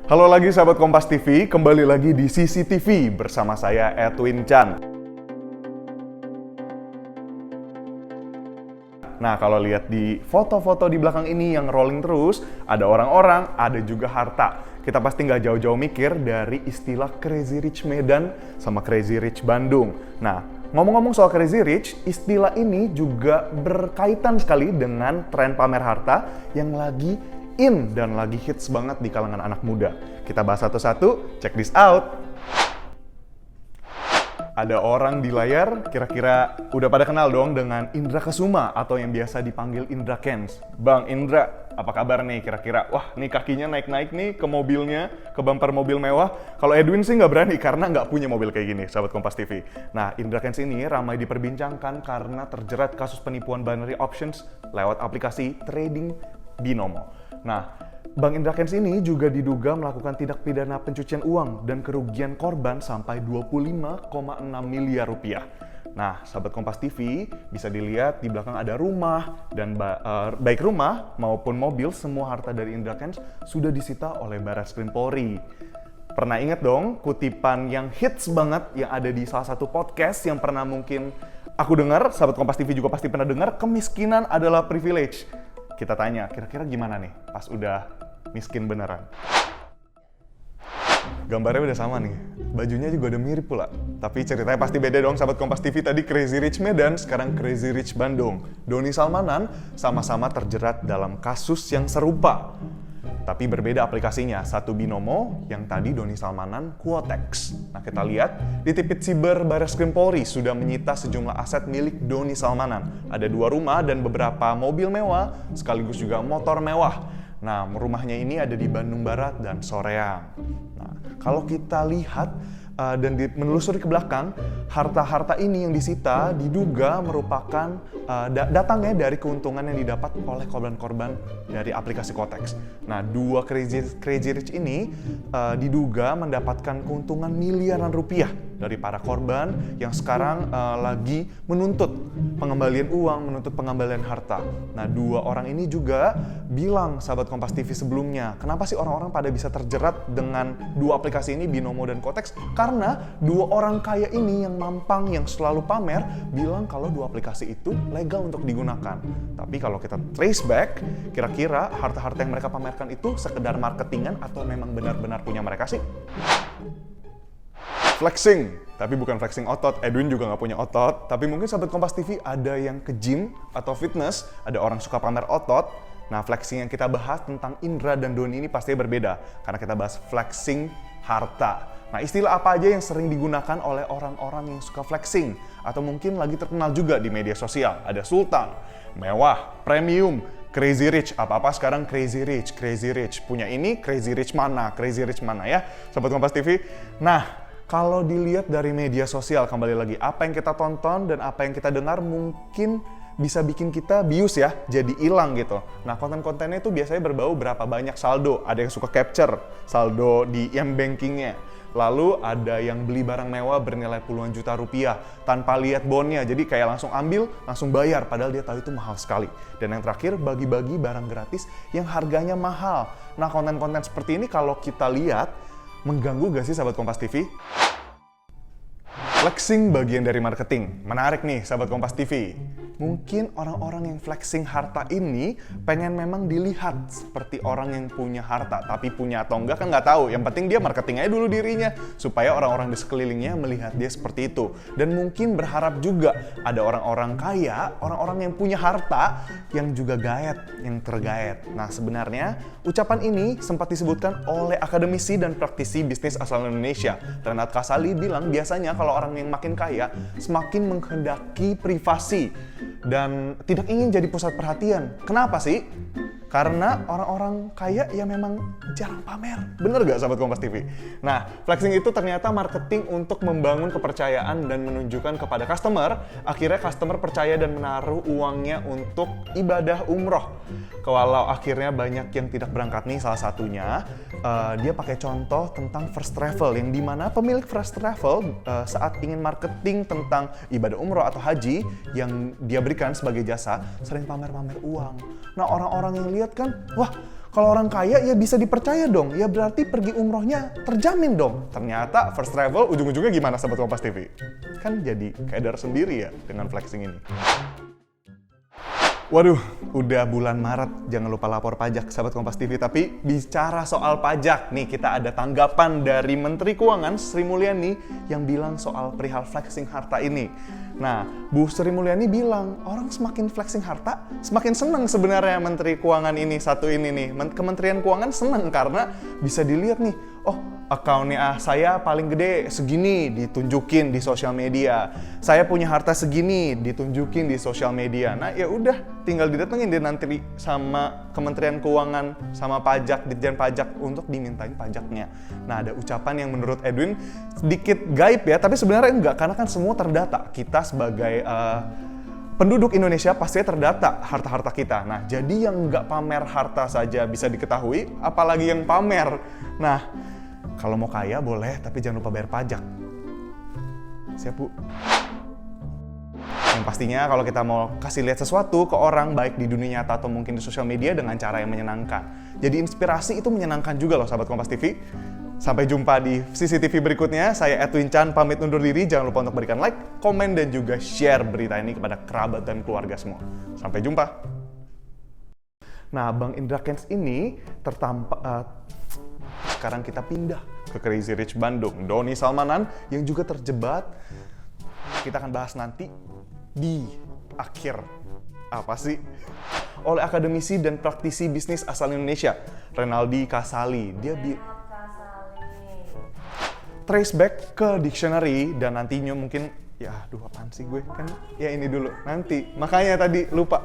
Halo lagi sahabat Kompas TV, kembali lagi di CCTV bersama saya Edwin Chan. Nah, kalau lihat di foto-foto di belakang ini yang rolling terus, ada orang-orang, ada juga harta. Kita pasti nggak jauh-jauh mikir dari istilah Crazy Rich Medan sama Crazy Rich Bandung. Nah, ngomong-ngomong soal Crazy Rich, istilah ini juga berkaitan sekali dengan tren pamer harta yang lagi in dan lagi hits banget di kalangan anak muda. Kita bahas satu-satu, check this out. Ada orang di layar, kira-kira udah pada kenal dong dengan Indra Kesuma atau yang biasa dipanggil Indra Kents. Bang Indra, apa kabar nih kira-kira? Wah, nih kakinya naik-naik nih ke mobilnya, ke bumper mobil mewah. Kalau Edwin sih nggak berani karena nggak punya mobil kayak gini, sahabat Kompas TV. Nah, Indra Kents ini ramai diperbincangkan karena terjerat kasus penipuan binary options lewat aplikasi trading binomo. Nah, Bang Indra Kents ini juga diduga melakukan tindak pidana pencucian uang dan kerugian korban sampai 25,6 miliar rupiah. Nah, sahabat Kompas TV, bisa dilihat di belakang ada rumah, dan baik rumah maupun mobil, semua harta dari Indra Kents sudah disita oleh Barreskrim Polri. Pernah ingat dong kutipan yang hits banget yang ada di salah satu podcast yang pernah mungkin aku dengar, sahabat Kompas TV juga pasti pernah dengar, kemiskinan adalah privilege. Kita tanya, kira-kira gimana nih pas udah miskin beneran? Gambarnya udah sama nih, bajunya juga udah mirip pula. Tapi ceritanya pasti beda dong, sahabat Kompas TV. Tadi Crazy Rich Medan, sekarang Crazy Rich Bandung. Doni Salmanan sama-sama terjerat dalam kasus yang serupa. Tapi berbeda aplikasinya, satu binomo, yang tadi Doni Salmanan Quotex. Nah, kita lihat di Tipit Siber Barreskrim Polri sudah menyita sejumlah aset milik Doni Salmanan. Ada 2 rumah dan beberapa mobil mewah, sekaligus juga motor mewah. Nah, rumahnya ini ada di Bandung Barat dan Soreang. Nah, kalau kita lihat dan menelusuri ke belakang, harta-harta ini yang disita diduga merupakan datangnya dari keuntungan yang didapat oleh korban-korban dari aplikasi Quotex. Nah, 2 Crazy Rich ini diduga mendapatkan keuntungan miliaran rupiah dari para korban yang sekarang lagi menuntut pengembalian uang, menuntut pengembalian harta. Nah, 2 orang ini juga bilang, sahabat Kompas TV sebelumnya, kenapa sih orang-orang pada bisa terjerat dengan 2 aplikasi ini, Binomo dan Quotex? Karena 2 orang kaya ini yang mampang, yang selalu pamer, bilang kalau 2 aplikasi itu legal untuk digunakan. Tapi kalau kita trace back, kira-kira harta-harta yang mereka pamerkan itu sekedar marketingan atau memang benar-benar punya mereka sih? Flexing, tapi bukan flexing otot. Edwin juga nggak punya otot, tapi mungkin sahabat Kompas TV ada yang ke gym atau fitness, ada orang suka pamer otot. Nah, flexing yang kita bahas tentang Indra dan Doni ini pastinya berbeda, karena kita bahas flexing harta. Nah, istilah apa aja yang sering digunakan oleh orang-orang yang suka flexing, atau mungkin lagi terkenal juga di media sosial? Ada sultan, mewah, premium, Crazy Rich, apa-apa sekarang Crazy Rich, Crazy Rich. Punya ini, Crazy Rich mana ya, sahabat Kompas TV. Nah, kalau dilihat dari media sosial, kembali lagi, apa yang kita tonton dan apa yang kita dengar mungkin bisa bikin kita bius ya, jadi hilang gitu. Nah, konten-kontennya itu biasanya berbau berapa banyak saldo. Ada yang suka capture saldo di m-bankingnya. Lalu ada yang beli barang mewah bernilai puluhan juta rupiah tanpa lihat bonnya. Jadi kayak langsung ambil, langsung bayar, padahal dia tahu itu mahal sekali. Dan yang terakhir, bagi-bagi barang gratis yang harganya mahal. Nah, konten-konten seperti ini kalau kita lihat, mengganggu gak sih sahabat Kompas TV? Flexing bagian dari marketing. Menarik nih sahabat Kompas TV. Mungkin orang-orang yang flexing harta ini pengen memang dilihat seperti orang yang punya harta. Tapi punya atau enggak kan nggak tahu. Yang penting dia marketing aja dulu dirinya. Supaya orang-orang di sekelilingnya melihat dia seperti itu. Dan mungkin berharap juga ada orang-orang kaya, orang-orang yang punya harta yang juga gaet, yang tergaet. Nah, sebenarnya ucapan ini sempat disebutkan oleh akademisi dan praktisi bisnis asal Indonesia. Renat Kasali bilang biasanya kalau orang yang makin kaya semakin menghendaki privasi dan tidak ingin jadi pusat perhatian. Kenapa sih? Karena orang-orang kaya ya memang jarang pamer. Bener gak sahabat Kompas TV? Nah, flexing itu ternyata marketing untuk membangun kepercayaan dan menunjukkan kepada customer. Akhirnya customer percaya dan menaruh uangnya untuk ibadah umroh. Kalau akhirnya banyak yang tidak berangkat nih, salah satunya dia pakai contoh tentang first travel, yang dimana pemilik first travel saat ingin marketing tentang ibadah umroh atau haji yang dia berikan sebagai jasa, sering pamer-pamer uang. Nah, orang-orang yang lihat kan, wah, Kalau orang kaya ya bisa dipercaya dong, ya berarti pergi umrohnya terjamin dong. Ternyata first travel ujung-ujungnya gimana Sobat Kompas TV? Kan jadi keder sendiri ya dengan flexing ini. Waduh, udah bulan Maret, jangan lupa lapor pajak Sahabat Kompas TV. Tapi bicara soal pajak, nih kita ada tanggapan dari Menteri Keuangan Sri Mulyani yang bilang soal perihal flexing harta ini. Nah, Bu Sri Mulyani bilang, orang semakin flexing harta, semakin senang sebenarnya Menteri Keuangan ini, satu ini nih. Kementerian Keuangan senang karena bisa dilihat nih, oh akunnya saya paling gede segini, ditunjukin di sosial media. Saya punya harta segini, ditunjukin di sosial media. Nah ya udah, tinggal didatengin deh nanti sama Kementerian Keuangan, sama pajak, Ditjen Pajak untuk dimintain pajaknya. Nah ada ucapan yang menurut Edwin sedikit gaib ya, tapi sebenarnya enggak, karena kan semua terdata. Kita sebagai penduduk Indonesia pastinya terdata harta-harta kita. Nah jadi yang nggak pamer harta saja bisa diketahui, apalagi yang pamer. Nah kalau mau kaya boleh, tapi jangan lupa bayar pajak. Siap, Bu? Yang pastinya kalau kita mau kasih lihat sesuatu ke orang, baik di dunia nyata atau mungkin di sosial media dengan cara yang menyenangkan. Jadi inspirasi itu menyenangkan juga loh Sahabat Kompas TV. Sampai jumpa di CCTV berikutnya. Saya Edwin Chan pamit undur diri. Jangan lupa untuk berikan like, komen, dan juga share berita ini kepada kerabat dan keluarga semua. Sampai jumpa. Nah, Bang Indra Kents ini sekarang kita pindah ke Crazy Rich Bandung. Doni Salmanan yang juga terjebak. Kita akan bahas nanti di akhir oleh akademisi dan praktisi bisnis asal Indonesia, Renaldi Kasali. Dia trace back ke dictionary dan nantinya mungkin apaan sih gue kan ya ini dulu nanti. Makanya tadi lupa.